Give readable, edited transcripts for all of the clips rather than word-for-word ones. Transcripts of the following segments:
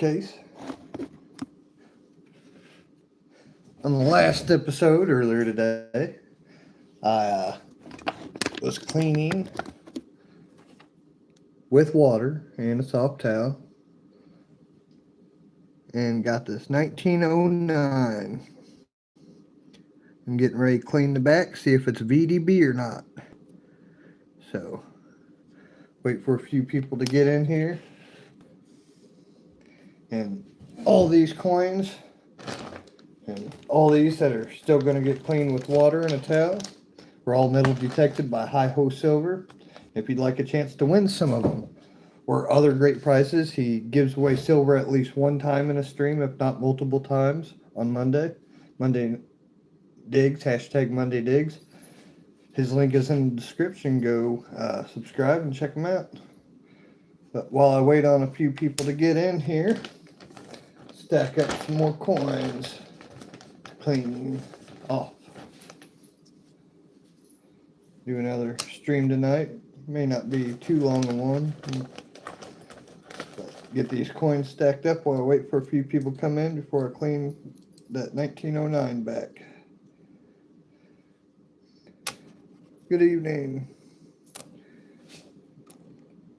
case. On the last episode earlier today, I was cleaning with water and a soft towel and got this 1909. I'm getting ready to clean the back, see if it's VDB or not. So, wait for a few people to get in here. And all these coins and all these that are still going to get cleaned with water and a towel were all metal detected by HiHoSilver. If you'd like a chance to win some of them or other great prizes, he gives away silver at least one time in a stream, if not multiple times, on Monday Digs, hashtag Monday Digs. His link is in the description. Go subscribe and check him out. But while I wait on a few people to get in here, stack up some more coins, clean off. Do another stream tonight. May not be too long a one. But get these coins stacked up while I wait for a few people to come in before I clean that 1909 back. Good evening.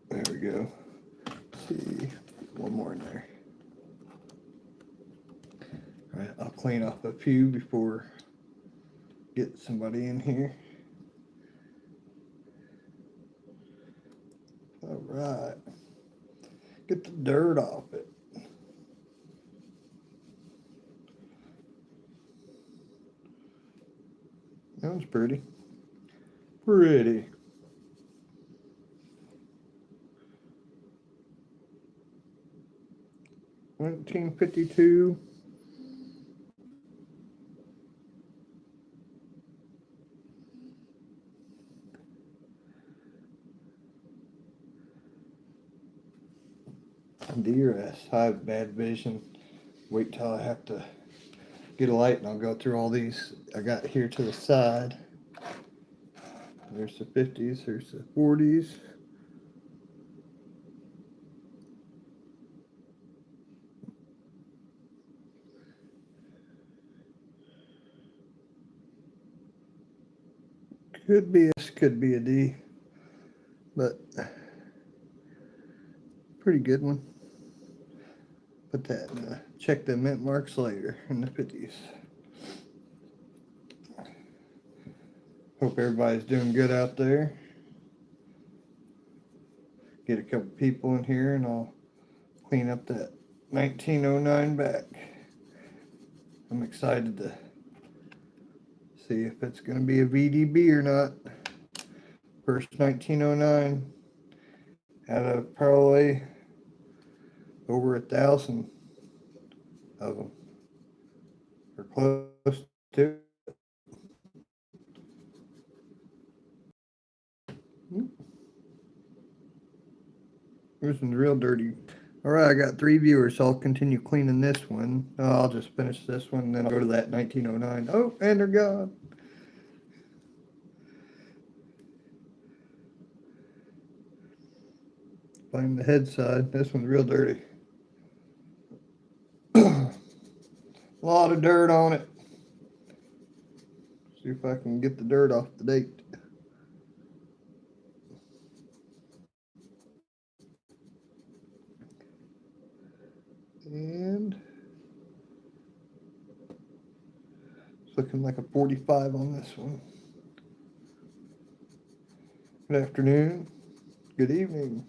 There we go. Let's see, one more in there. All right, I'll clean off a few before get somebody in here. All right, get the dirt off it. That one's pretty. Pretty. $19.52. DRS. I have bad vision. Wait till I have to get a light and I'll go through all these I got here to the side. There's the 50s, there's the 40s. Could be a S, could be a D, but pretty good one. Put that in check the mint marks later in the 50s. Hope everybody's doing good out there. Get a couple people in here and I'll clean up that 1909 back. I'm excited to see if it's going to be a VDB or not. First 1909 out of probably over 1,000 of them, or close to it. This one's real dirty. Alright, I got 3 viewers, so I'll continue cleaning this one. I'll just finish this one, then I'll go to that 1909. Oh, and they're gone. Find the head side. This one's real dirty. A lot of dirt on it. See if I can get the dirt off the date. And it's looking like a 45 on this one. Good afternoon. Good evening.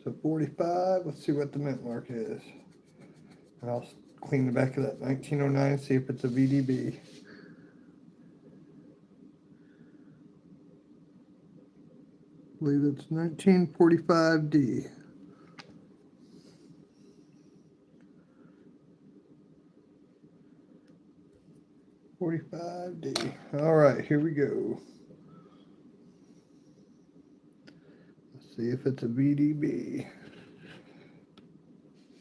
So 45. Let's see what the mint mark is. And I'll clean the back of that 1909, see if it's a VDB. I believe it's 1945D. $45D. All right, here we go. Let's see if it's a VDB.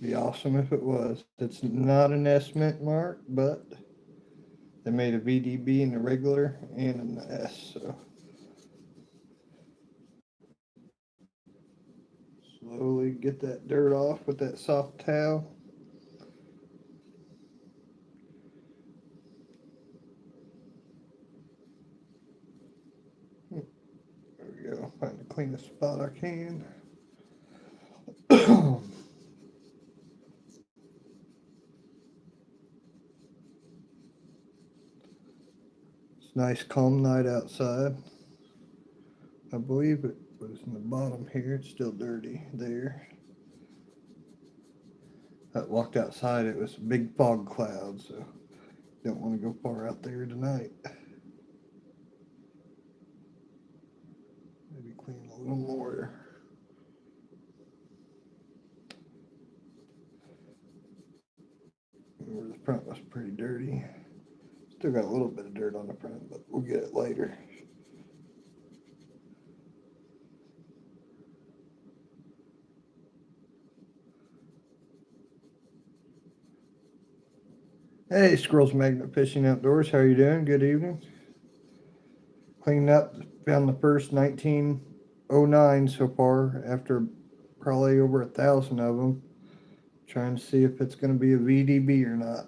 Be awesome if it was. It's not an S mint mark, but they made a VDB in the regular and an S. So Slowly get that dirt off with that soft towel. There we go. Find the cleanest spot I can. It's a nice calm night outside. I believe it was in the bottom here. It's still dirty there. I walked outside. It was a big fog cloud, so don't want to go far out there tonight. Maybe clean a little more. Remember, the front was pretty dirty. Still got a little bit of dirt on the front, but we'll get it later. Hey, Squirrels Magnet Fishing Outdoors. How you doing? Good evening. Cleaned up. Found the first 1909 so far after probably over 1,000 of them. Trying to see if it's going to be a VDB or not.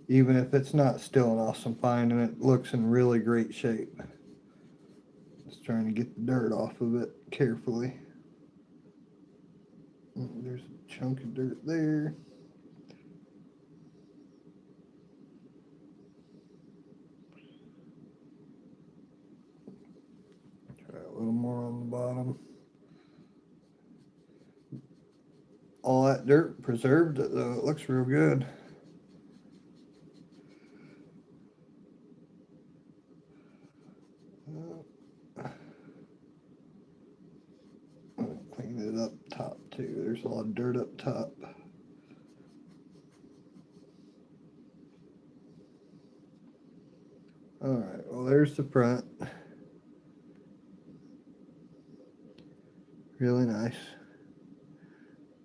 Even if it's not, still an awesome find, and it looks in really great shape. Just trying to get the dirt off of it carefully. There's a chunk of dirt there. Try a little more on the bottom. All that dirt preserved it though. It looks real good. Clean it up top too. There's a lot of dirt up top. Alright, well there's the front. Really nice.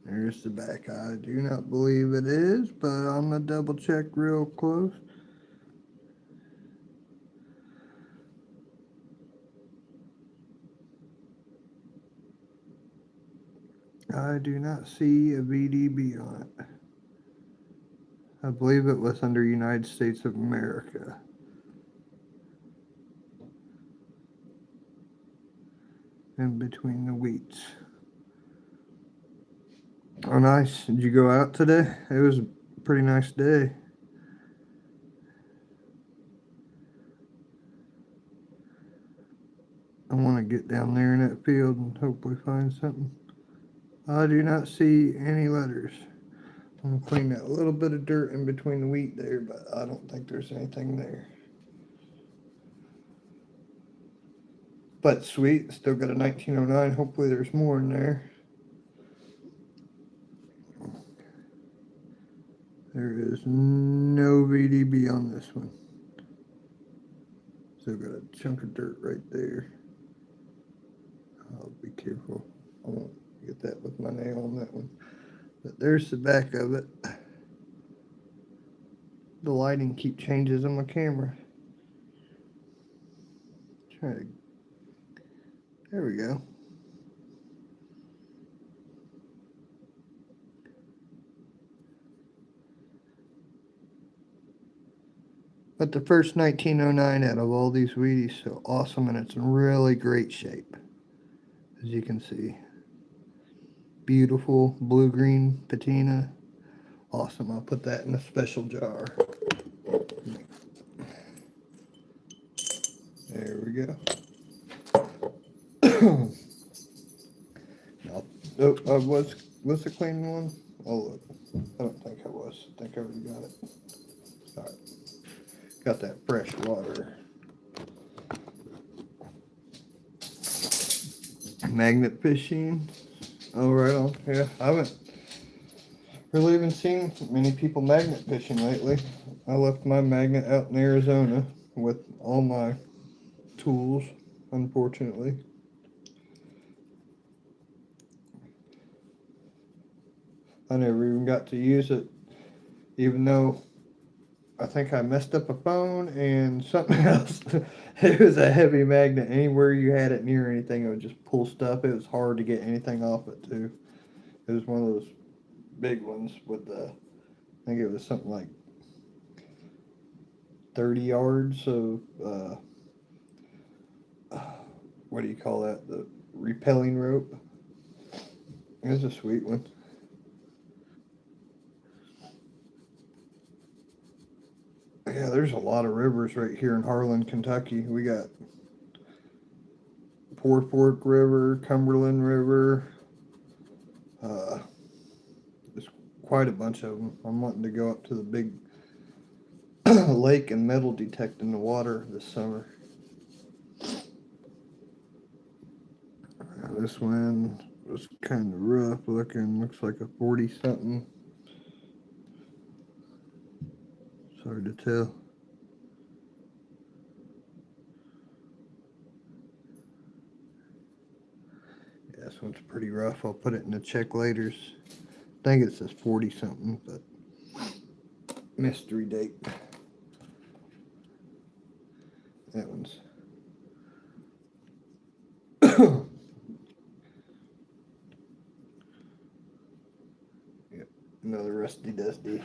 There's the back. I do not believe it is, but I'm going to double check real close. I do not see a VDB on it. I believe it was under United States of America. In between the wheats. Oh, nice. Did you go out today? It was a pretty nice day. I want to get down there in that field and hopefully find something. I do not see any letters. I'm going to clean that little bit of dirt in between the wheat there, but I don't think there's anything there. But sweet, still got a 1909. Hopefully there's more in there. There is no VDB on this one. Still got a chunk of dirt right there. I'll be careful. I won't get that with my nail on that one. But there's the back of it. The lighting keep changes on my camera. Try to. There we go. But the first 1909 out of all these Wheaties, so awesome, and it's in really great shape, as you can see. Beautiful blue-green patina. Awesome. I'll put that in a special jar. There we go. Oh, was the clean one? Oh, look. I don't think I was. I think I already got it. All right. Got that fresh water. Magnet fishing. Oh, right on. Yeah, I haven't really even seen many people magnet fishing lately. I left my magnet out in Arizona with all my tools, unfortunately. I never even got to use it, even though I think I messed up a phone and something else. It was a heavy magnet. Anywhere you had it near anything, it would just pull stuff. It was hard to get anything off it too. It was one of those big ones with the. I think it was something like 30 yards of what do you call that? The repelling rope. It was a sweet one. Yeah, there's a lot of rivers right here in Harlan, Kentucky. We got Poor Fork River, Cumberland River. Uh, there's quite a bunch of them. I'm wanting to go up to the big lake and metal detect in the water this summer. This one was kind of rough looking. Looks like a 40 something. It's hard to tell. Yeah, this one's pretty rough. I'll put it in the check laters. I think it says 40 something, but mystery date. That one's yep, another rusty dusty.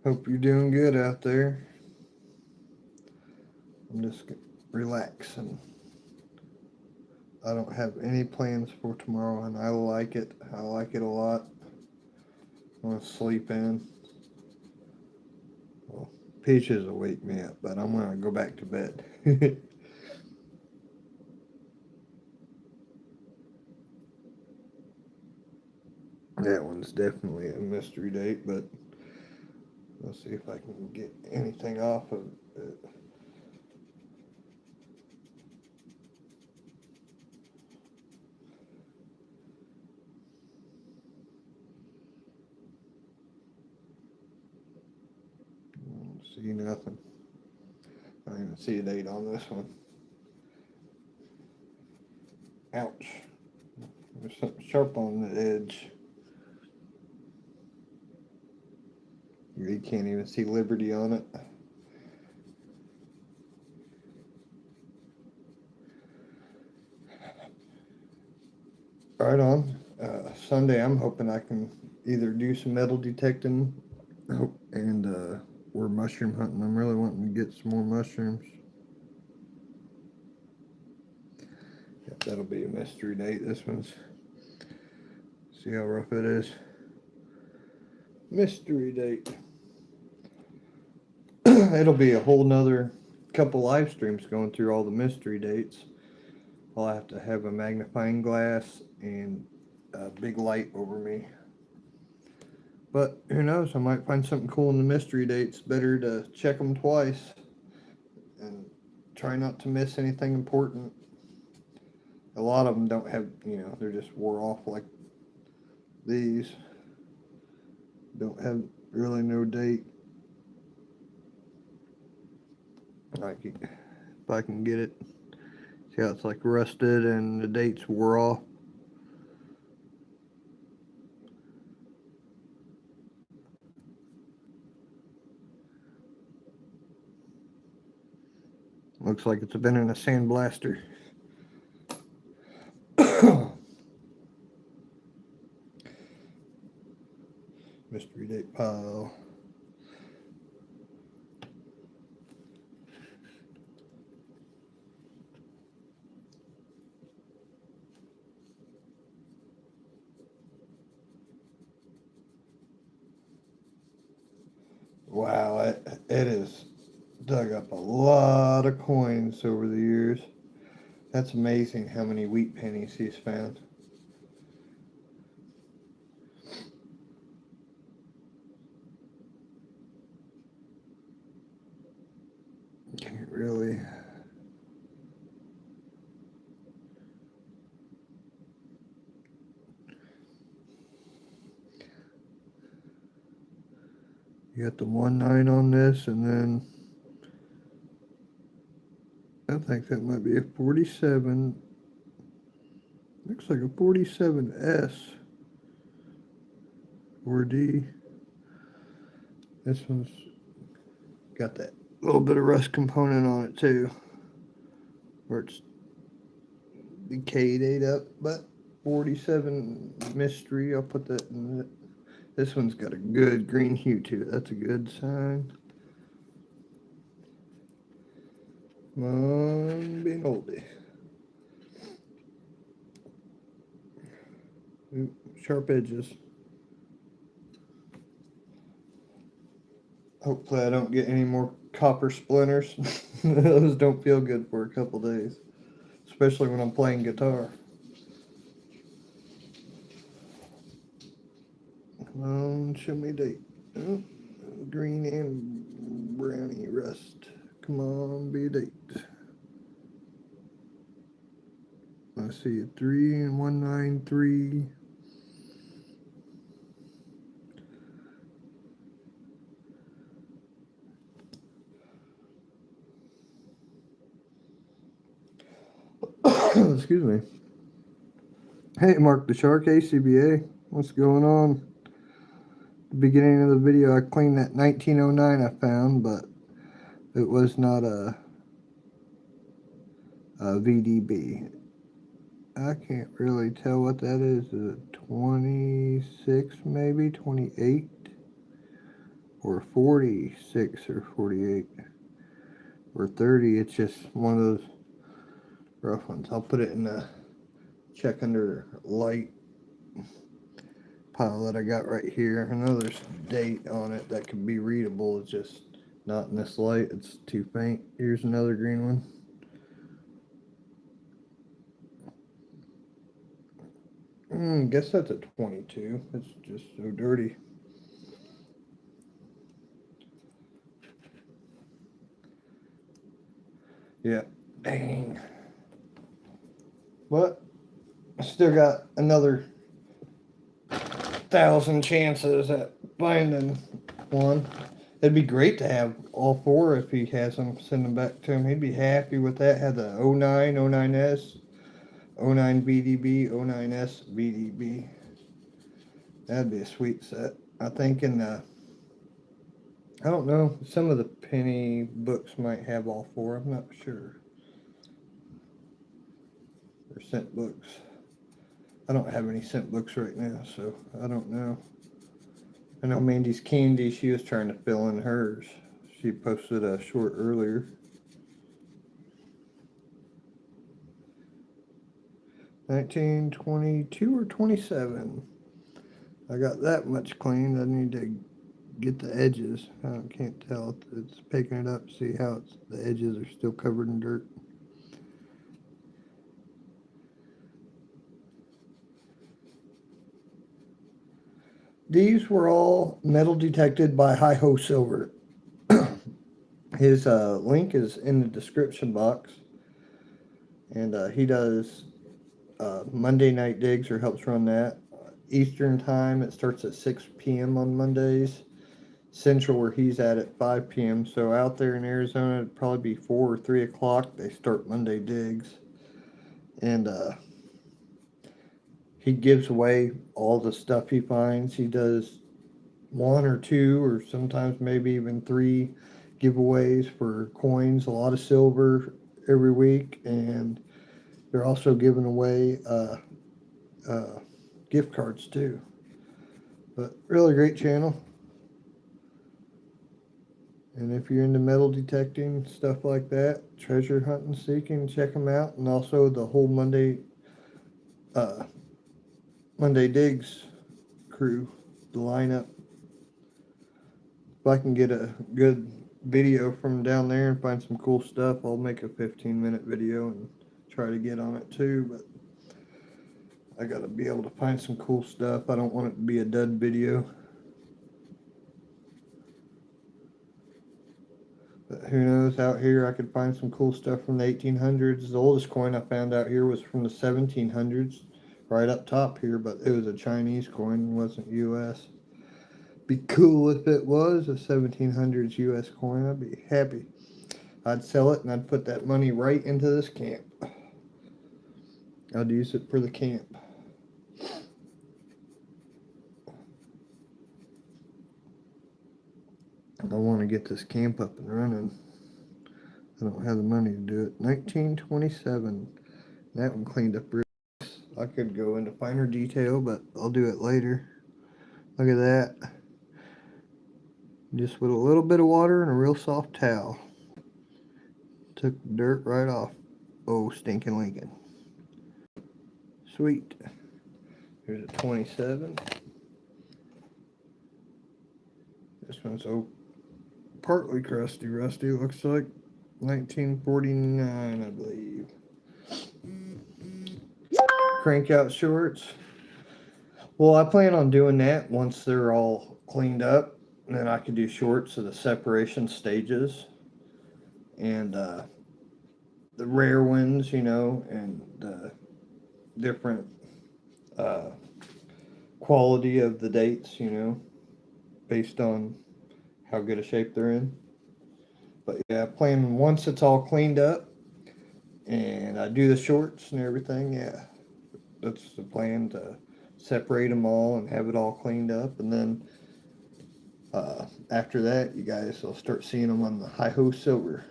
Hope you're doing good out there. I'm just relaxing. I don't have any plans for tomorrow, and I like it. I like it a lot. I want to sleep in. Well, Peaches will wake me up, but I'm going to go back to bed. That one's definitely a mystery date, but let's see if I can get anything off of it. See nothing. I don't even see a date on this one. Ouch. There's something sharp on the edge. You can't even see Liberty on it. Right on. Sunday, I'm hoping I can either do some metal detecting and or mushroom hunting. I'm really wanting to get some more mushrooms. Yep, that'll be a mystery date. This one's, see how rough it is. Mystery date. It'll be a whole nother couple live streams going through all the mystery dates. I'll have to have a magnifying glass and a big light over me. But who knows? I might find something cool in the mystery dates. Better to check them twice and try not to miss anything important. A lot of them don't have, they're just wore off like these. Don't have really no date. Like, if I can get it. See how it's like rusted and the dates wore off. Looks like it's been in a sandblaster. Mystery date pile. Wow, it has dug up a lot of coins over the years. That's amazing how many wheat pennies he's found. Can't really. You got the 1-9 on this, and then I think that might be a 47. Looks like a 47S or D. This one's got that little bit of rust component on it too, where it's decayed, ate up. But 47 mystery, I'll put that in it. This one's got a good green hue to it. That's a good sign. Come on, be an oldie. Ooh, sharp edges. Hopefully I don't get any more copper splinters. Those don't feel good for a couple days, especially when I'm playing guitar. Come on, show me date. Oh, green and browny rust. Come on, be a date. I see a 3 and 193. Excuse me. Hey, Mark the Shark, ACBA. What's going on? The beginning of the video, I cleaned that 1909 I found, but it was not a VDB. I can't really tell what that is. Is it 26 maybe? 28? Or 46 or 48? Or 30? It's just one of those rough ones. I'll put it in the check under light pile that I got right here. I know there's a date on it that can be readable. It's just not in this light. It's too faint. Here's another green one. Guess that's a 22. It's just so dirty. Yeah. Dang. But I still got another 1,000 chances at finding one. It'd be great to have all four if he has them. Send them back to him. He'd be happy with that. Had the 09, 09S, 09 VDB, 09S VDB. That'd be a sweet set. I think in the, I don't know, some of the penny books might have all four. I'm not sure. Or scent books. I don't have any scent books right now, so I don't know. I know Mandy's Candy, she was trying to fill in hers. She posted a short earlier. $19.22 or 27. I got that much cleaned. I need to get the edges. I can't tell. It's picking it up. See how the edges are still covered in dirt. These were all metal detected by HiHoSilver. His link is in the description box. And he does Monday night digs, or helps run that. Eastern time, it starts at 6 p.m. on Mondays. Central, where he's at 5 p.m. So out there in Arizona, it'd probably be 4 or 3 o'clock. They start Monday digs. And he gives away all the stuff he finds. He does 1 or 2 or sometimes maybe even 3 giveaways for coins, a lot of silver every week, and they're also giving away gift cards too. But really great channel. And if you're into metal detecting, stuff like that, treasure hunting, seeking, check them out. And also the whole Monday Digs crew, the lineup. If I can get a good video from down there and find some cool stuff, I'll make a 15-minute video and try to get on it too. But I gotta be able to find some cool stuff. I don't want it to be a dud video. But who knows, out here I could find some cool stuff from the 1800s. The oldest coin I found out here was from the 1700s, right up top here, but it was a Chinese coin, it wasn't US. Be cool if it was a 1700s US coin. I'd be happy. I'd sell it and I'd put that money right into this camp. I'd use it for the camp. I want to get this camp up and running. I don't have the money to do it. 1927. That one cleaned up real nice. I could go into finer detail, but I'll do it later. Look at that. Just with a little bit of water and a real soft towel. Took the dirt right off. Oh, stinking Lincoln. Sweet. Here's a 27. This one's partly crusty, rusty. Looks like 1949, I believe. Crank out shorts. Well, I plan on doing that once they're all cleaned up. And then I could do shorts of the separation stages. And the rare ones, you know, and the different quality of the dates, you know, based on how good a shape they're in. But yeah, plan once it's all cleaned up and I do the shorts and everything, yeah, that's the plan, to separate them all and have it all cleaned up. And then after that, you guys will start seeing them on the HiHoSilver.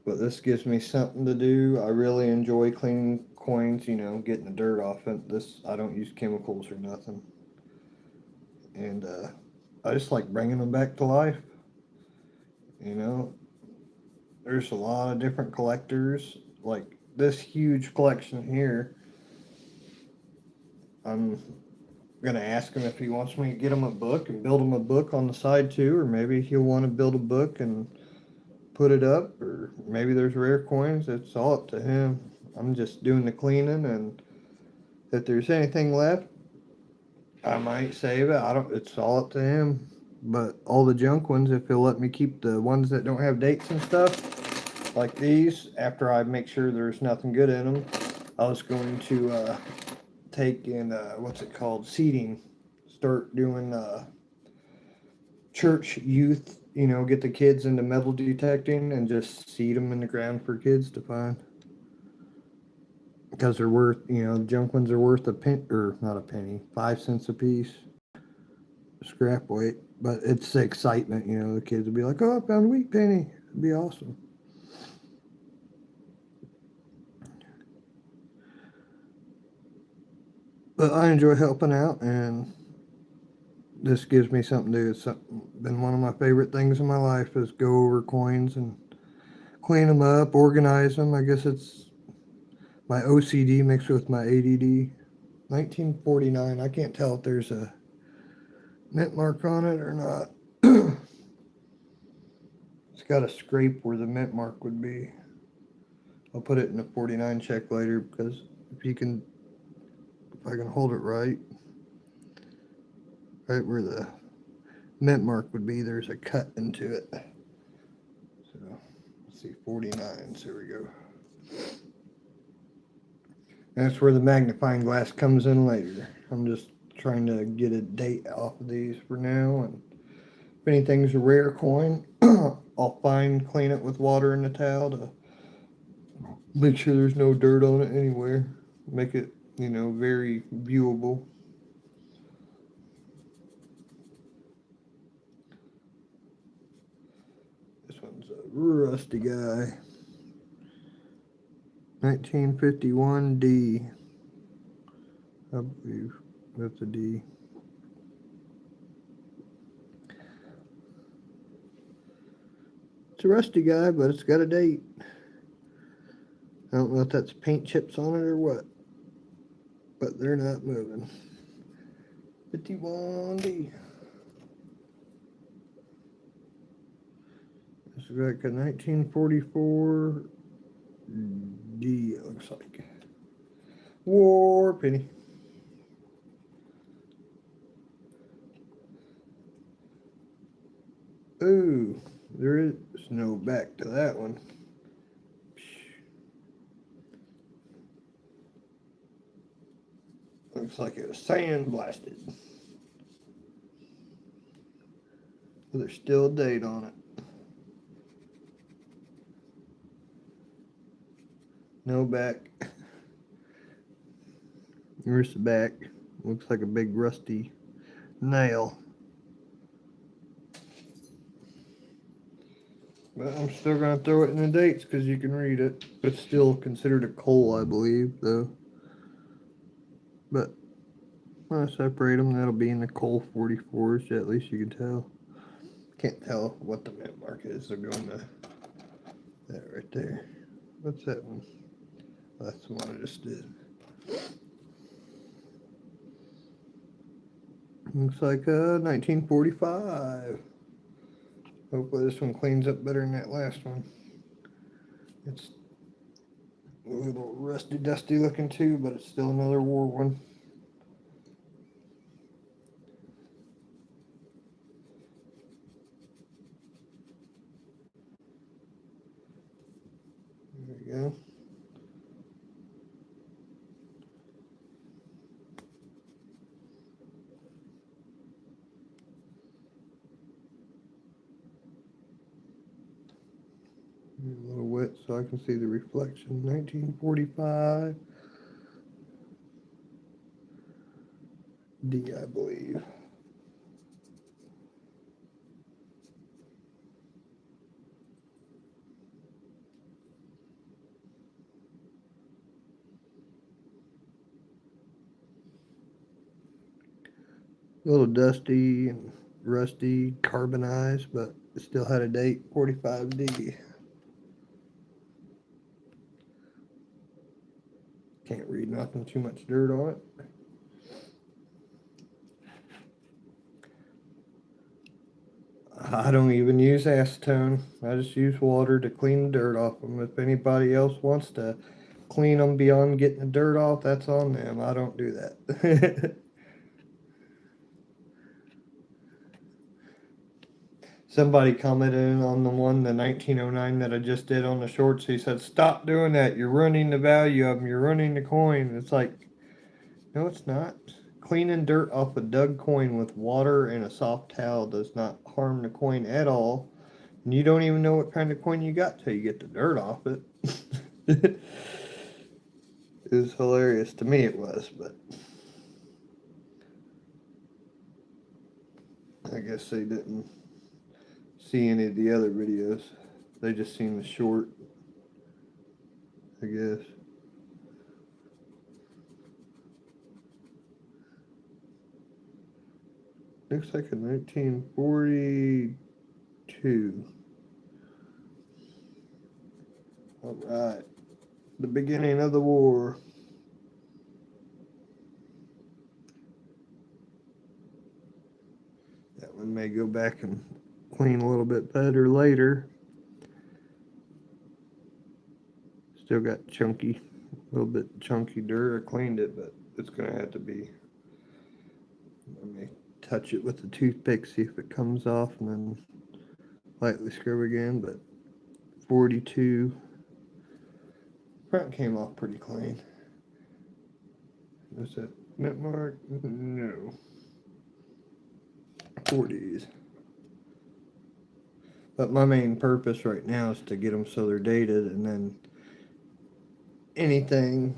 But this gives me something to do. I really enjoy cleaning coins, you know, getting the dirt off it. This, I don't use chemicals or nothing. And I just like bringing them back to life. You know, there's a lot of different collectors. Like this huge collection here, I'm going to ask him if he wants me to get him a book and build him a book on the side too. Or maybe he'll want to build a book and put it up, or maybe there's rare coins. It's all up to him. I'm just doing the cleaning, and if there's anything left, I might save it. I don't. It's all up to him. But all the junk ones, if he'll let me keep the ones that don't have dates and stuff, like these, after I make sure there's nothing good in them, I was going to take in what's it called, seeding. Start doing church youth, you know, get the kids into metal detecting and just seed them in the ground for kids to find. Because they're worth, you know, junk ones are worth a penny, or not a penny, 5 cents a piece, scrap weight. But it's the excitement, you know, the kids will be like, oh, I found a wheat penny. It'd be awesome. But I enjoy helping out, and this gives me something to do. It's been one of my favorite things in my life, is go over coins and clean them up, organize them. I guess it's my OCD mixed with my ADD. 1949. I can't tell if there's a mint mark on it or not. It's got a scrape where the mint mark would be. I'll put it in a 49 check later, because if I can hold it right where the mint mark would be, there's a cut into it. So let's see, 49. So here we go. That's where the magnifying glass comes in later. I'm just trying to get a date off of these for now, and if anything's a rare coin, I'll clean it with water in the towel to make sure there's no dirt on it anywhere. Make it, you know, very viewable. This one's a rusty guy. 1951 D. I believe that's a D. It's a rusty guy, but it's got a date. I don't know if that's paint chips on it or what, but they're not moving. 51D. This is like a 1944 D, it looks like. War penny. Ooh, there is no back to that one. Looks like it was sandblasted. There's still a date on it. No back. Where's the back? Looks like a big rusty nail. But I'm still going to throw it in the dates because you can read it. It's still considered a coal, I believe, though. But when I separate them, that'll be in the coal 44s. At least you can tell. Can't tell what the mint mark is. They're going to that right there. What's that one? That's the one I just did. Looks like 1945. Hopefully this one cleans up better than that last one. It's a little rusty dusty looking too, but it's still another war one. There we go. A little wet so I can see the reflection. 1945 D, I believe. A little dusty and rusty, carbonized, but it still had a date, 45D. Can't read nothing, too much dirt on it. I don't even use acetone. I just use water to clean the dirt off them. If anybody else wants to clean them beyond getting the dirt off, that's on them. I don't do that. Somebody commented on the 1909 that I just did on the shorts. He said, "Stop doing that. You're ruining the value of them. You're ruining the coin." It's like, no, it's not. Cleaning dirt off a dug coin with water and a soft towel does not harm the coin at all. And you don't even know what kind of coin you got till you get the dirt off it. It was hilarious. To me, it was, but I guess they didn't see any of the other videos. They just seen the short, I guess. Looks like a 1942. All right. The beginning of the war. That one may go back and clean a little bit better later. Still got chunky, a little bit chunky dirt. I cleaned it, but it's going to have to be. Let me touch it with the toothpick, see if it comes off, and then lightly scrub again. But 42. Front came off pretty clean. Is that mint mark? No. 40s. But my main purpose right now is to get them so they're dated, and then anything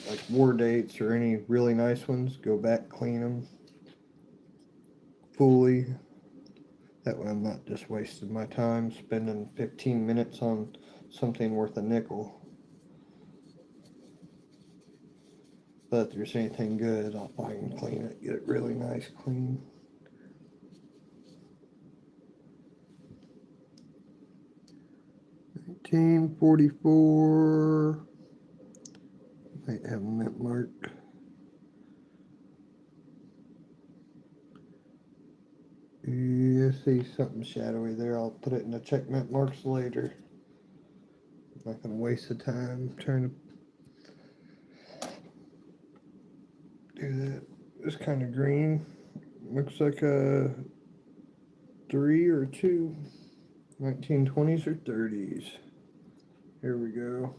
like war dates or any really nice ones, go back, clean them fully. That way I'm not just wasting my time spending 15 minutes on something worth a nickel. But if there's anything good, I'll find and clean it, get it really nice clean. $19.44. Might have a mint mark. You see something shadowy there. I'll put it in the check mint marks later. I'm not going to waste the time trying to do that. It's kind of green. Looks like a 3 or 2. 1920s or 30s. Here we go.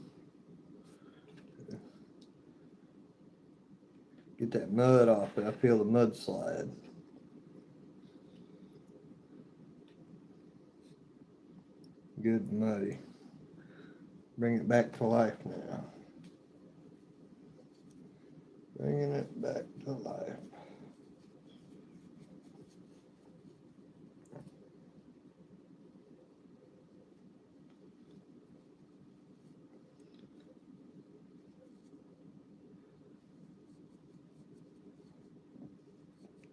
Get that mud off it. I feel the mud slide. Good and muddy. Bring it back to life now. Bringing it back to life.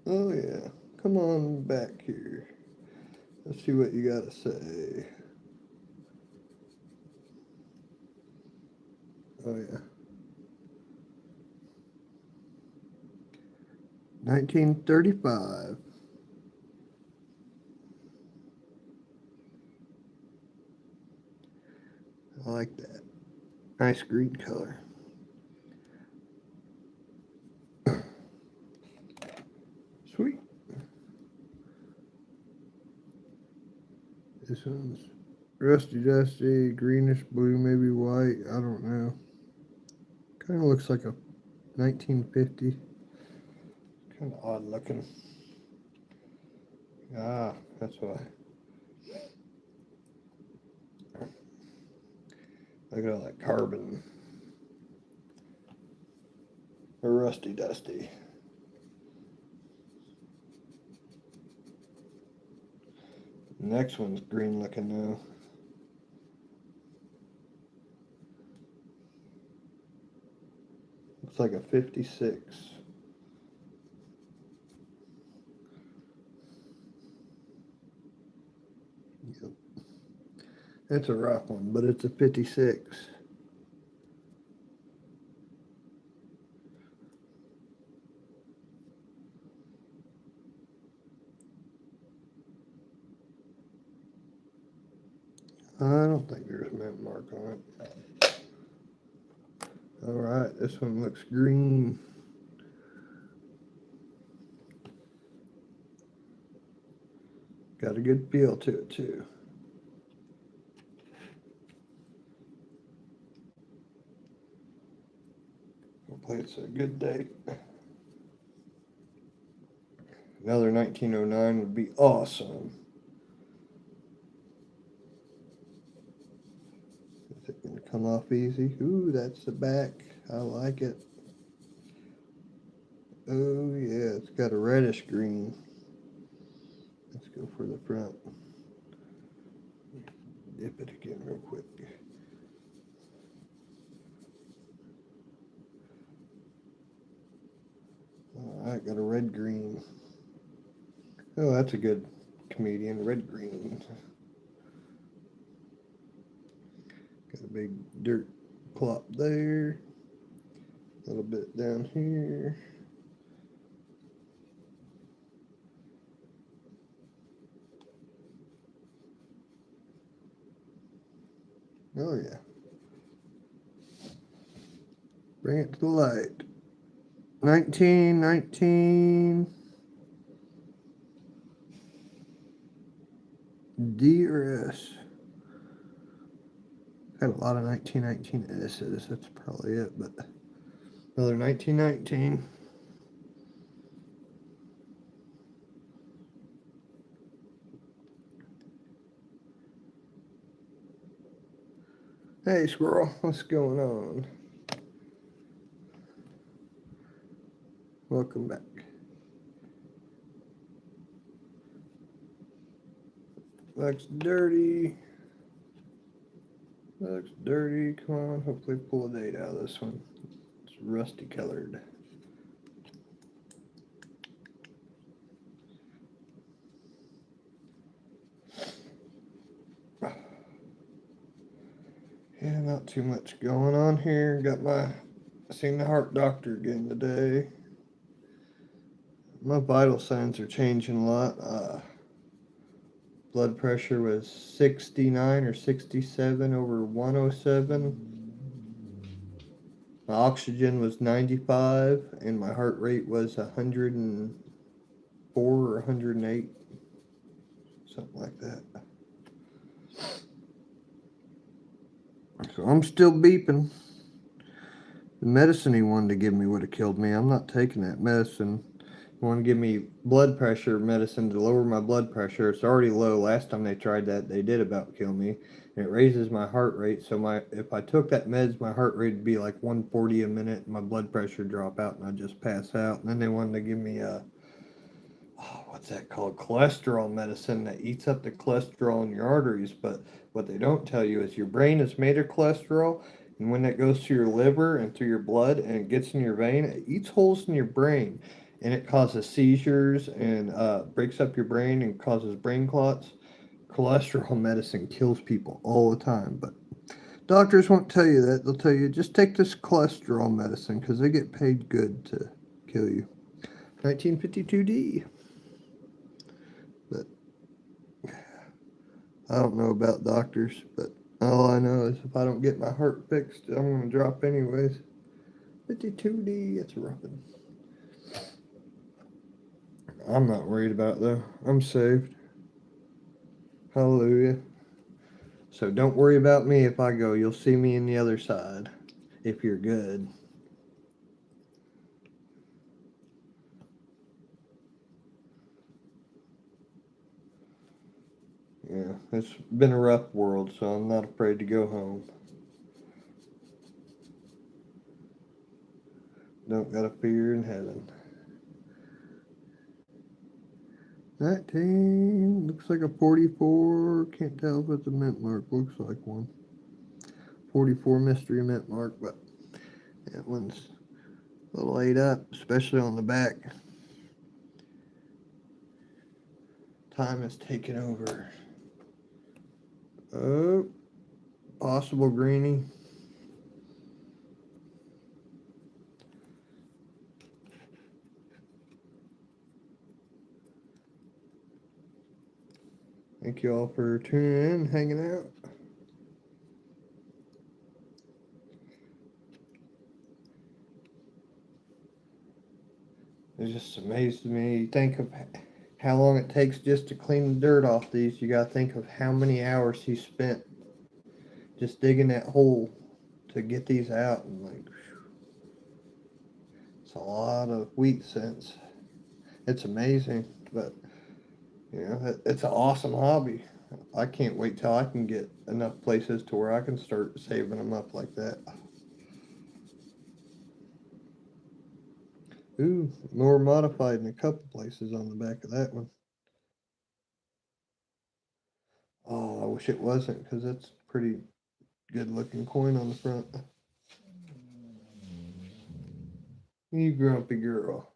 Oh yeah, come on back here. Let's see what you gotta say. Oh yeah. 1935. I like that. Nice green color. Sweet. This one's rusty dusty, greenish blue, maybe white. I don't know. Kind of looks like a 1950. Kind of odd looking. Ah, that's why. Look at all that carbon. Or rusty dusty. Next one's green looking now. Looks like a 56. Yep. That's a rough one, but it's a 56. I don't think there's a mint mark on it. Alright, this one looks green. Got a good feel to it too. Hopefully it's a good date. Another 1909 would be awesome. Is it going to come off easy? Ooh, that's the back. I like it. Oh yeah, it's got a reddish green. Let's go for the front. Dip it again real quick. Alright, got a red green. Oh, that's a good comedian, red green. Got a big dirt plop there. A little bit down here. Oh yeah. Bring it to the light. 1919. D or S? Got a lot of 1919 S's. That's probably it, but another 1919. Hey, squirrel, what's going on? Welcome back. Looks dirty. Looks dirty. Come on, hopefully pull a date out of this one. It's rusty colored. Yeah, not too much going on here. Seen the heart doctor again today. My vital signs are changing a lot. Blood pressure was 69 or 67 over 107. My oxygen was 95, and my heart rate was 104 or 108. Something like that. So I'm still beeping. The medicine he wanted to give me would have killed me. I'm not taking that medicine. want to give me blood pressure medicine to lower my blood pressure. It's already low. Last time they tried that, they did about kill me. And it raises my heart rate. So if I took that meds, my heart rate would be like 140 a minute, and my blood pressure drop out, and I just pass out. And then they wanted to give me a what's that called? Cholesterol medicine that eats up the cholesterol in your arteries. But what they don't tell you is your brain is made of cholesterol, and when that goes to your liver and through your blood and it gets in your vein, it eats holes in your brain, and it causes seizures and breaks up your brain and causes brain clots. Cholesterol medicine kills people all the time, but doctors won't tell you that. They'll tell you just take this cholesterol medicine because they get paid good to kill you. 1952D. But I don't know about doctors, but all I know is if I don't get my heart fixed, I'm going to drop anyways. 52D, it's rubbing. I'm not worried about it though. I'm saved. Hallelujah. So don't worry about me if I go. You'll see me in the other side if you're good. Yeah, it's been a rough world, so I'm not afraid to go home. Don't got a fear in heaven. 19, looks like a 44. Can't tell if it's a mint mark. Looks like one. 44 mystery mint mark, but that one's a little ate up, especially on the back. Time has taken over. Oh, possible greenie. Thank you all for tuning in, hanging out. It just amazes me. Think of how long it takes just to clean the dirt off these. You got to think of how many hours he spent just digging that hole to get these out. And like, it's a lot of wheat cents. It's amazing, but it's an awesome hobby. I can't wait till I can get enough places to where I can start saving them up like that. Ooh, more modified in a couple places on the back of that one. Oh, I wish it wasn't because that's pretty good looking coin on the front. You grumpy girl.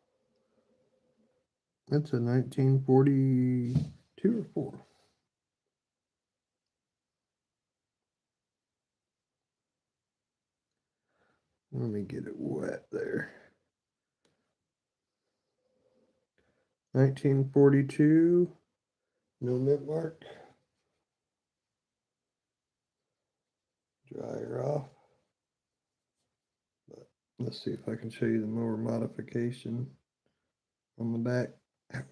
That's a 1942 or 4. Let me get it wet there. 1942. No mint mark. Dry her off. But let's see if I can show you the more modification on the back. Ouch.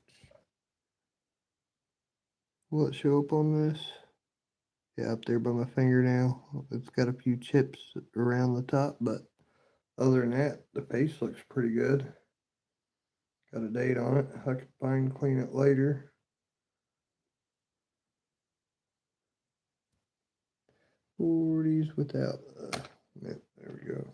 Will it show up on this? Yeah, up there by my fingernail. It's got a few chips around the top, but other than that, the face looks pretty good. Got a date on it. I could find and clean it later. '40s without there we go.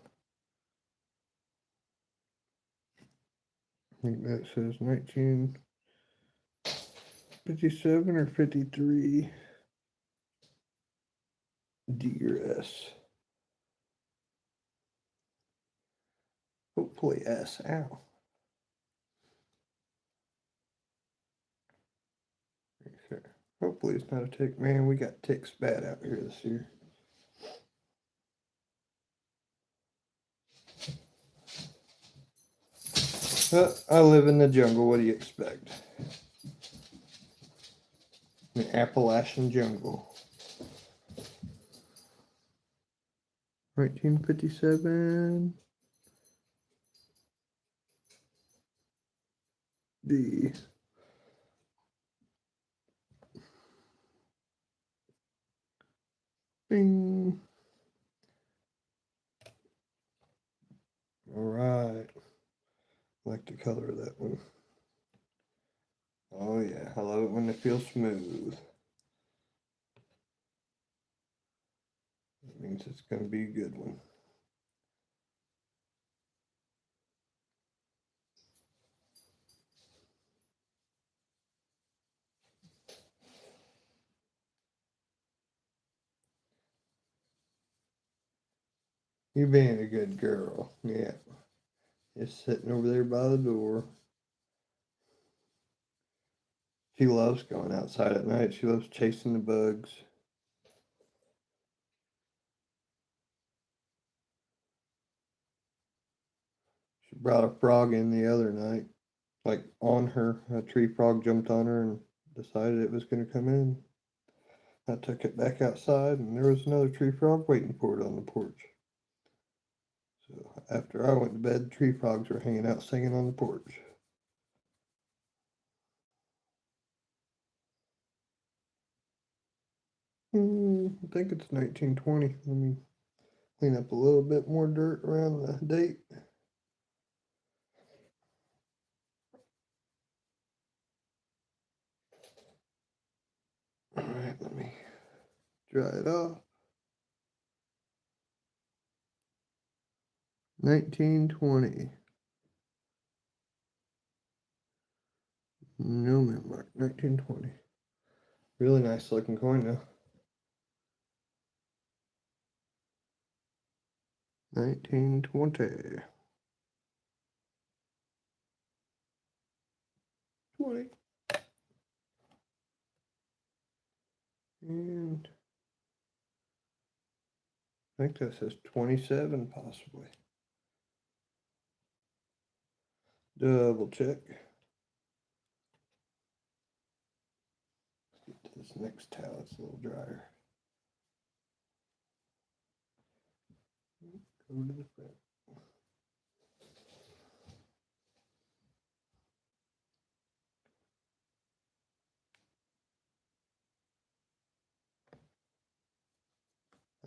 I think that says 1957 or 53. Dear S. Hopefully S. Ow. Hopefully it's not a tick. Man, we got ticks bad out here this year. I live in the jungle. What do you expect? The Appalachian jungle. 1957. D. Bing. All right. I like the color of that one. Oh yeah, I love it when they feel smooth. That means it's going to be a good one. You being a good girl. Yeah. Just sitting over there by the door. She loves going outside at night. She loves chasing the bugs. She brought a frog in the other night, like on her. A tree frog jumped on her and decided it was going to come in. I took it back outside, and there was another tree frog waiting for it on the porch. So after I went to bed, the tree frogs were hanging out singing on the porch. I think it's 1920. Let me clean up a little bit more dirt around the date. All right, let me dry it off. 1920. No mint mark. 1920. Really nice looking coin though. 1920. 20. And I think that says 27 possibly. Double check. Let's get to this next towel. It's a little drier. Go to the front.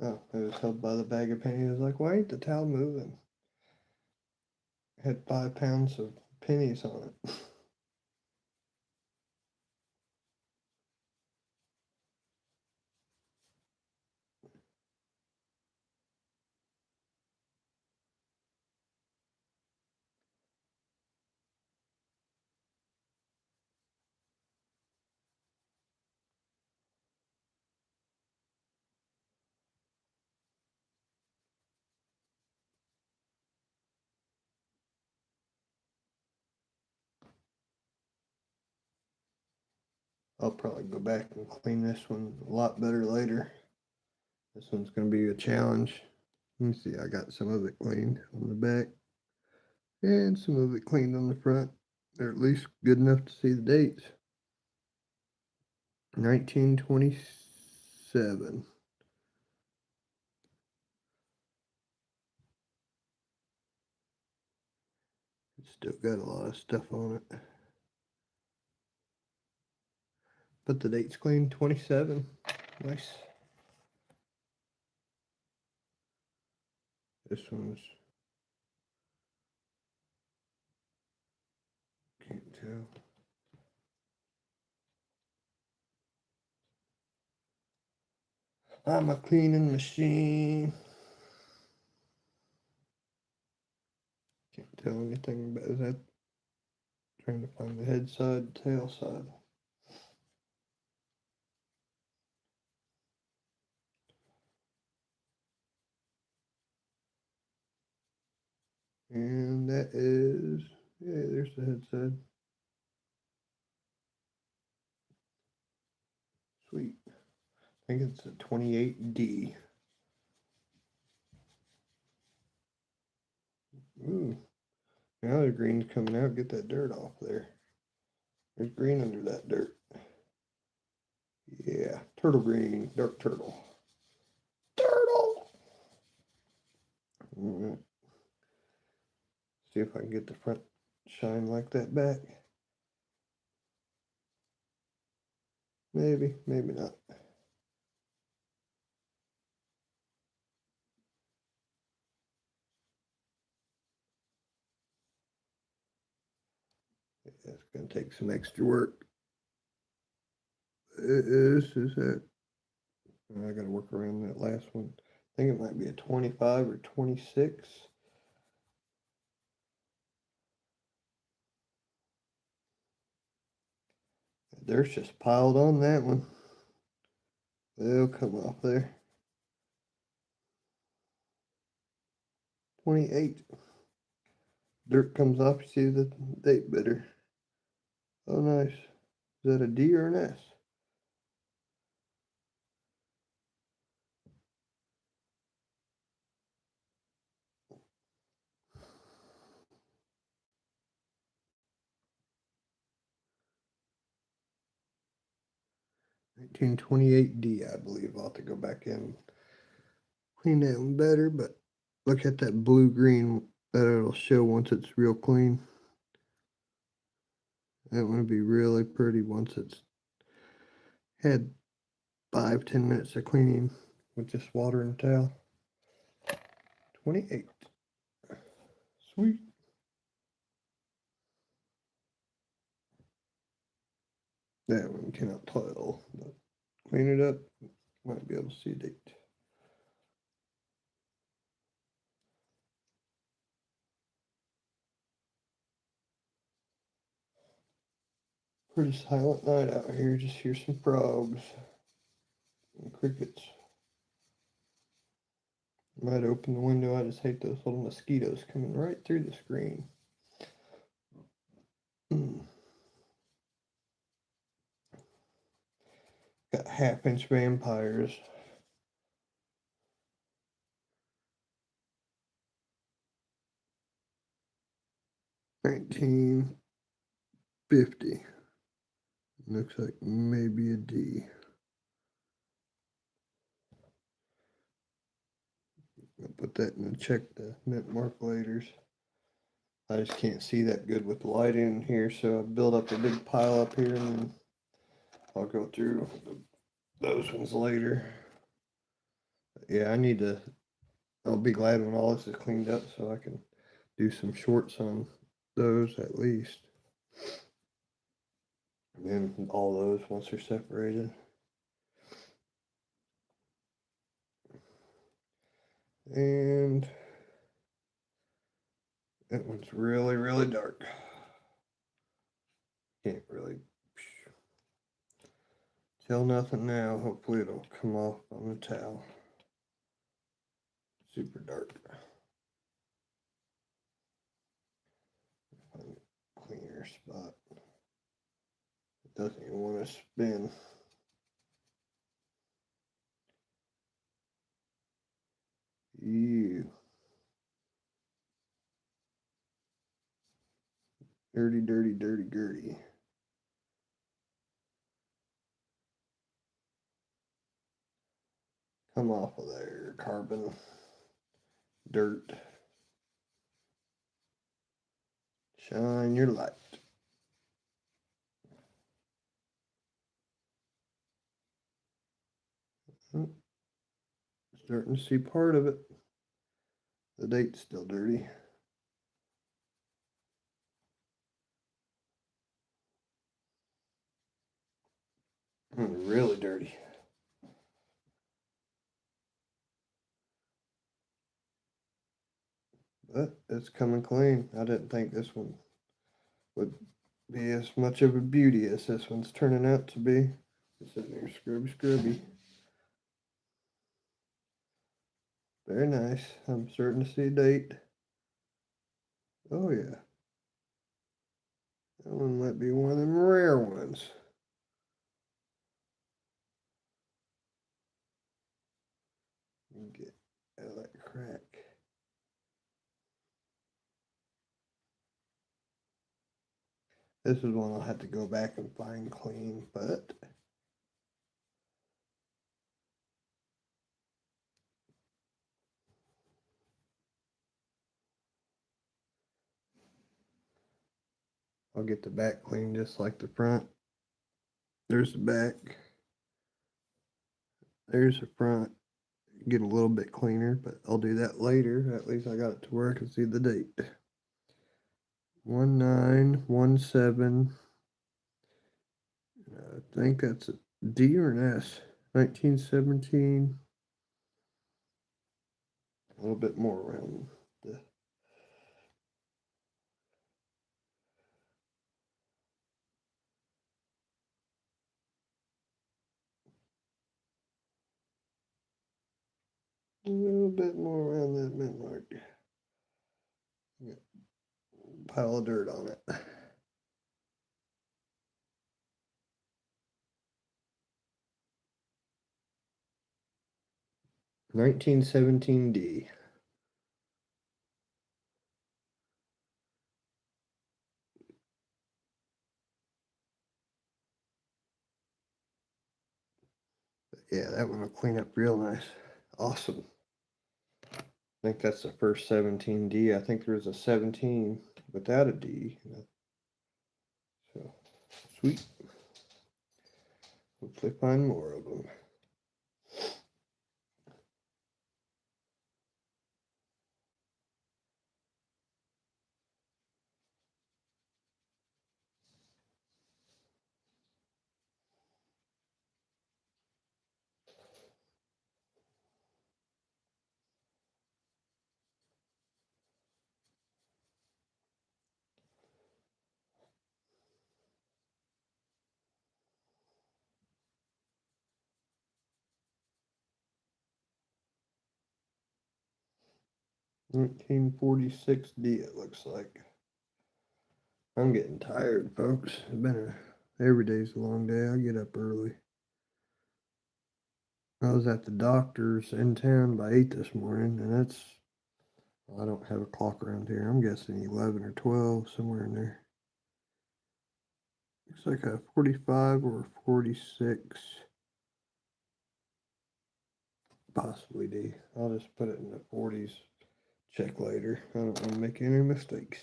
Oh, it was held by the bag of pennies. I was like, why ain't the towel moving? It had 5 pounds of pennies on it. I'll probably go back and clean this one a lot better later. This one's going to be a challenge. Let me see, I got some of it cleaned on the back and some of it cleaned on the front. They're at least good enough to see the dates. 1927. It's still got a lot of stuff on it. But the date's clean, 27. Nice. This one's, can't tell. I'm a cleaning machine. Can't tell anything about that. Trying to find the head side, tail side. And that is, yeah, there's the head side. Sweet. I think it's a 28D. Ooh, now the green's coming out. Get that dirt off there. There's green under that dirt. Yeah, turtle green, dark turtle. Turtle! Right. See if I can get the front shine like that back. Maybe, maybe not. It's going to take some extra work. is that. I got to work around that last one. I think it might be a 25 or 26. There's just piled on that one. They'll come off there. 28. Dirt comes off. You see the date better. Oh, nice. Is that a D or an S? $1928D, I believe. I'll have to go back in, clean that one better, but look at that blue-green that it'll show once it's real clean. That one will be really pretty once it's had 5-10 minutes of cleaning with just water and towel. 28. Sweet. That one cannot tell, but clean it up. Might be able to see a date. Pretty silent night out here. Just hear some frogs and crickets. Might open the window. I just hate those little mosquitoes coming right through the screen. Got half-inch vampires. $19.50. Looks like maybe a D. I'll put that in and check the mint mark laters. I just can't see that good with the light in here, so I build up a big pile up here and then I'll go through those ones later. Yeah, I need to, I'll be glad when all this is cleaned up so I can do some shorts on those at least. And then all those once they're separated. And that one's really, really dark. Can't really tell nothing now. Hopefully it'll come off on the towel. Super dark. Find a cleaner spot. It doesn't even want to spin. Ew. Dirty, dirty, dirty, dirty. Come off of there, carbon, dirt. Shine your light. Starting to see part of it. The date's still dirty. Really dirty. But it's coming clean. I didn't think this one would be as much of a beauty as this one's turning out to be. It's sitting there scrubby. Very nice. I'm starting to see a date. Oh yeah. That one might be one of them rare ones. Get out of that crack. This is one I'll have to go back and find clean, but I'll get the back clean just like the front. There's the back. There's the front. Get a little bit cleaner, but I'll do that later. At least I got it to where I can see the date. 1917. I think that's D or an S? 1917. A little bit more around the. A little bit more around that mint mark. Pile of dirt on it. 1917D. Yeah, that one will clean up real nice. Awesome. I think that's the first 17D. I think there's a 17 without a D. So, sweet. Hopefully find more of them. $19.46D it looks like. I'm getting tired, folks. Every day's a long day. I get up early. I was at the doctor's in town by 8 this morning, and I don't have a clock around here. I'm guessing 11 or 12, somewhere in there. Looks like a 45 or a 46. Possibly D. I'll just put it in the 40s. Check later. I don't want to make any mistakes.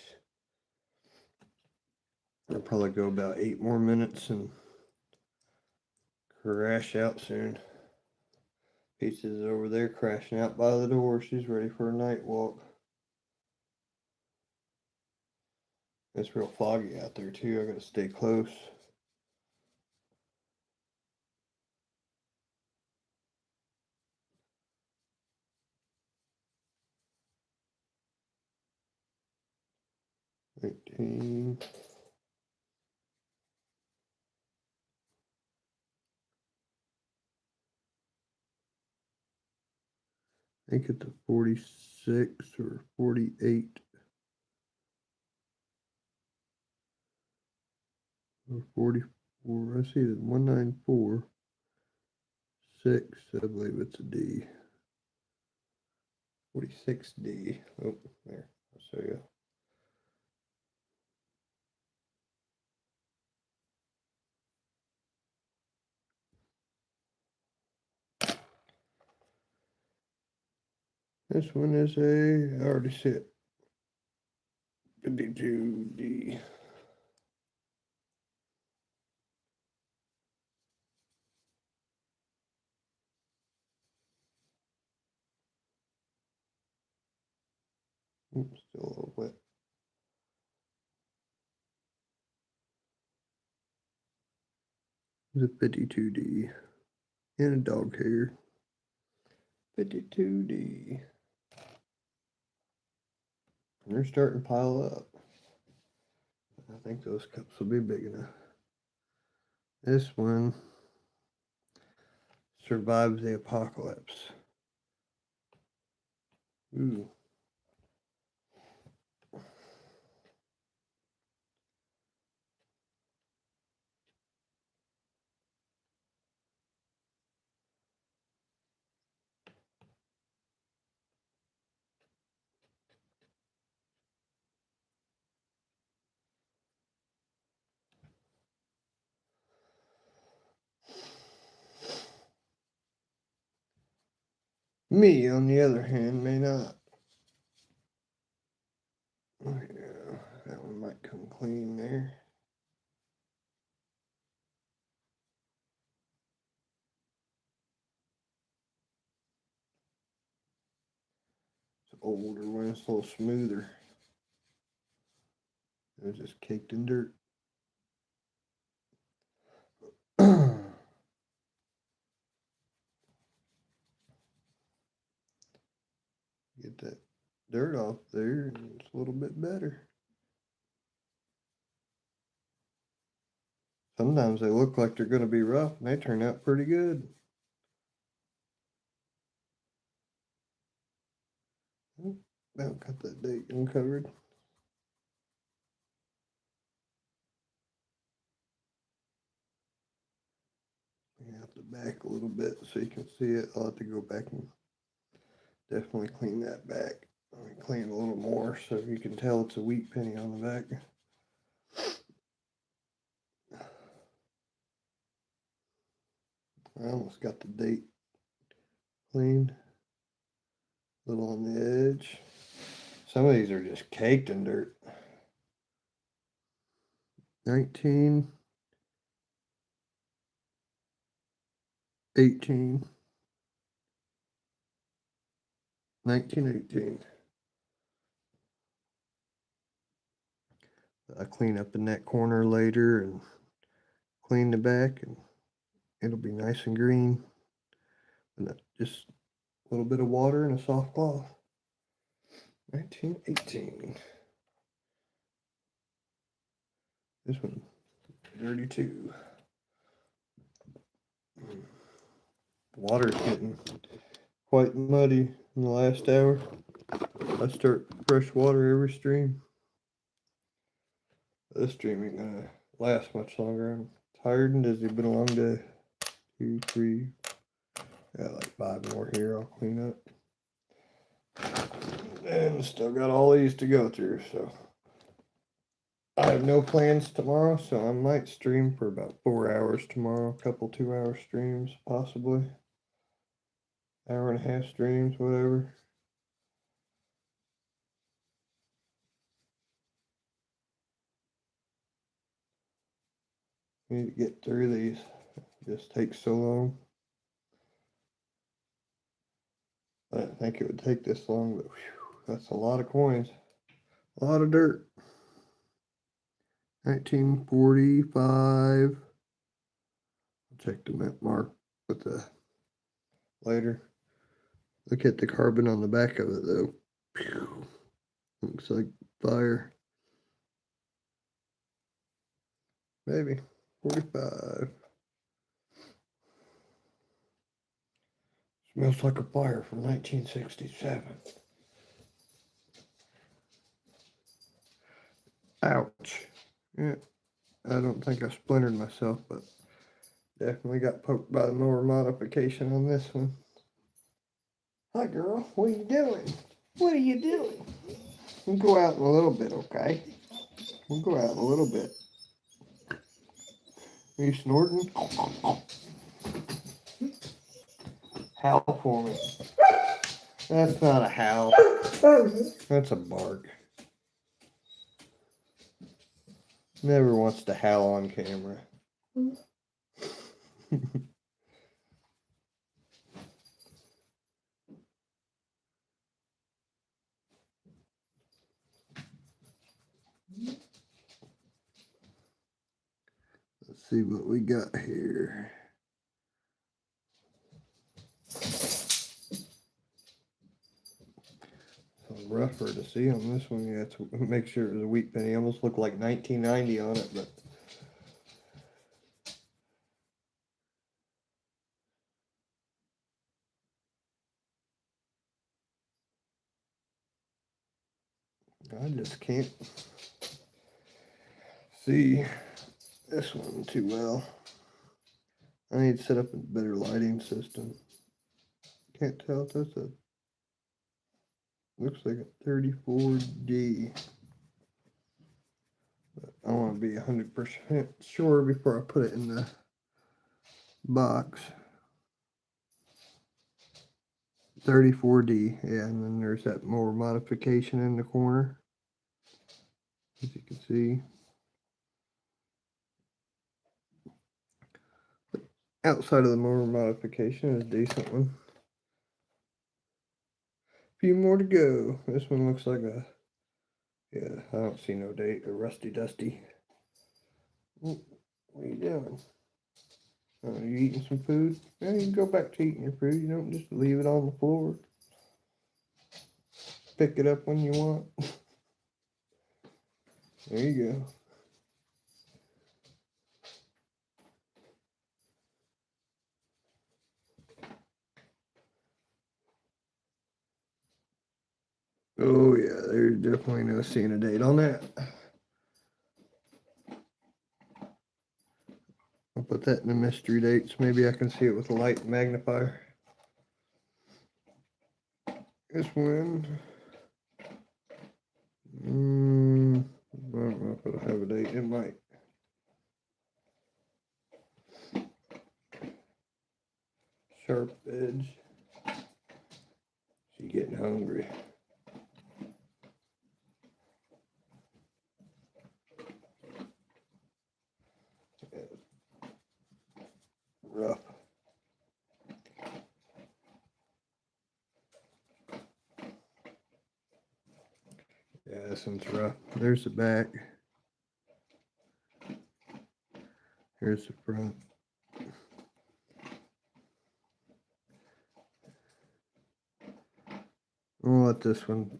I'll probably go about 8 more minutes and crash out soon. Peaches is over there crashing out by the door. She's ready for a night walk. It's real foggy out there too. I gotta stay close. $19. I think it's a 46 or 48 or 44. I see that 1946. I believe it's a D. 46D. Oh, there. I'll show you. This one is I already see it. 52D. Oops, still a little wet. It's a 52D. And a dog hair. 52D. And they're starting to pile up. I think those cups will be big enough. This one survives the apocalypse. Ooh. Me, on the other hand, may not. Oh, yeah, that one might come clean there. It's an older one, it's a little smoother. It was just caked in dirt. dirt off there, and it's a little bit better. Sometimes they look like they're going to be rough, and they turn out pretty good. I haven't got that date uncovered. Bring out the back a little bit so you can see it. I'll have to go back and definitely clean that back. Let me clean it a little more so you can tell it's a wheat penny on the back. I almost got the date clean. A little on the edge. Some of these are just caked in dirt. 19, 18, 1918. I clean up in that corner later and clean the back, and it'll be nice and green. And just a little bit of water and a soft cloth. 1918. This one, 32. Water's getting quite muddy in the last hour. I start fresh water every stream. This stream ain't gonna last much longer. I'm tired and dizzy. Been a long day. 2, 3. Got like 5 more here. I'll clean up. And still got all these to go through, so I have no plans tomorrow, so I might stream for about 4 hours tomorrow. A couple 2-hour streams, possibly. Hour and a half streams, whatever. Need to get through these. It just takes so long. I didn't think it would take this long, but whew, that's a lot of coins. A lot of dirt. 1945. I'll check the mint mark with the later. Look at the carbon on the back of it though. Whew. Looks like fire. Maybe 45. Smells like a fire from 1967. Ouch. Yeah, I don't think I splintered myself, but definitely got poked by the mower modification on this one. Hi, girl. What are you doing? What are you doing? We'll go out in a little bit, okay? We'll go out in a little bit. Are you snorting? Howl for me. That's not a howl. That's a bark. Never wants to howl on camera. Let's see what we got here. Rougher to see on this one. Yeah, to make sure it was a wheat penny. Almost looked like 1990 on it, but I just can't see this one too well. I need to set up a better lighting system. Can't tell if that's a, looks like a 34D. But I want to be 100% sure before I put it in the box. 34D, yeah, and then there's that more modification in the corner, as you can see. Outside of the more modification is a decent one. Few more to go. This one looks like a, yeah, I don't see no date, a rusty dusty. What are you doing? Oh, you eating some food? Yeah, you can go back to eating your food. You don't just leave it on the floor. pick it up when you want. There you go. Oh yeah, there's definitely no seeing a date on that. I'll put that in the mystery dates. Maybe I can see it with a light magnifier. This one. I don't know if it'll have a date. It might. Sharp edge. She's getting hungry. Rough. Yeah, this one's rough. There's the back. Here's the front. We'll let this one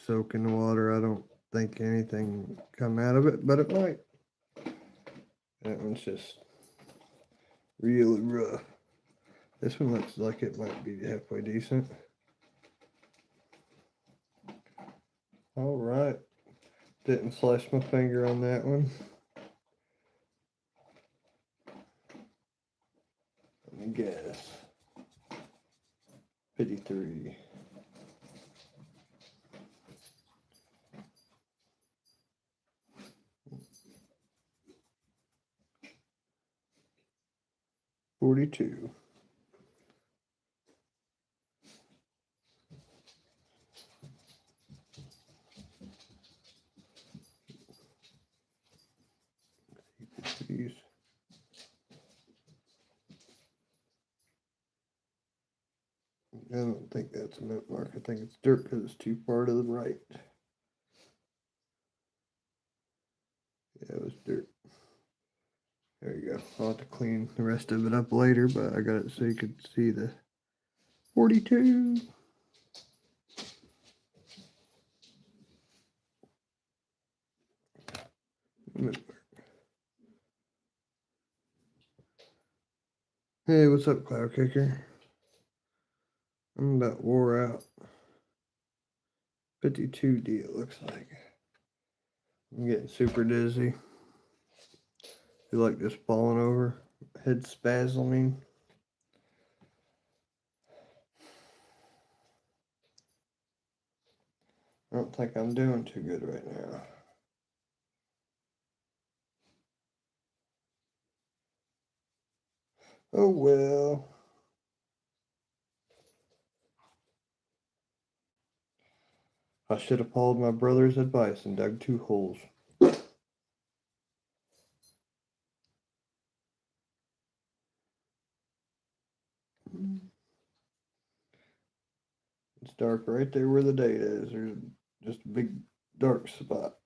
soak in the water. I don't think anything come out of it, but it might. That one's just really rough. This one looks like it might be halfway decent. All right. Didn't slice my finger on that one. Let me guess. 53. $42. These. I don't think that's a mint mark. I think it's dirt because it's too far to the right. Yeah, it was dirt. There you go. I'll have to clean the rest of it up later, but I got it so you could see the 42. Hey, what's up, Cloud Kicker? I'm about wore out. 52D it looks like. I'm getting super dizzy. Feel like just falling over. Head spasming. I don't think I'm doing too good right now. Oh well. I should have followed my brother's advice and dug 2 holes. It's dark right there where the date is. There's just a big dark spot.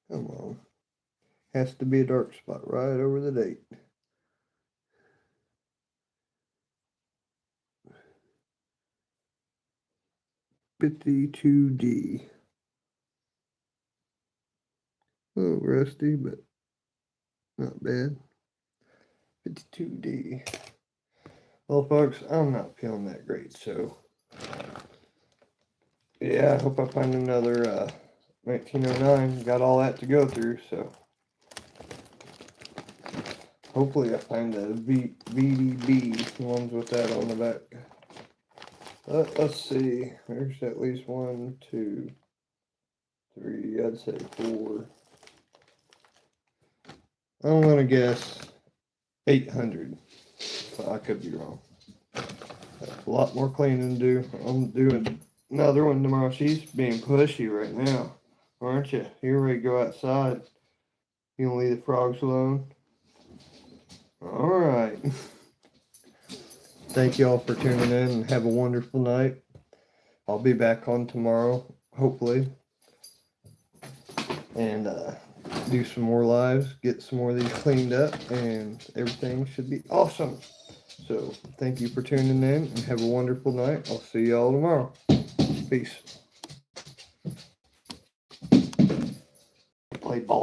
Come on. Has to be a dark spot right over the date. $52D. A little rusty, but not bad. $52D. Well, folks, I'm not feeling that great, so yeah, I hope I find another 1909. Got all that to go through, so hopefully I find the VDB ones with that on the back. Let's see. There's at least 1, 2, 3. I'd say 4. I'm gonna guess 800. But I could be wrong. A lot more cleaning to do. I'm doing another one tomorrow. She's being pushy right now, aren't you? You ready to go outside? You gonna leave the frogs alone? All right. Thank you all for tuning in and have a wonderful night. I'll be back on tomorrow, hopefully, and do some more lives, get some more of these cleaned up, and everything should be awesome. So thank you for tuning in and have a wonderful night. I'll see y'all tomorrow. Peace. Play ball.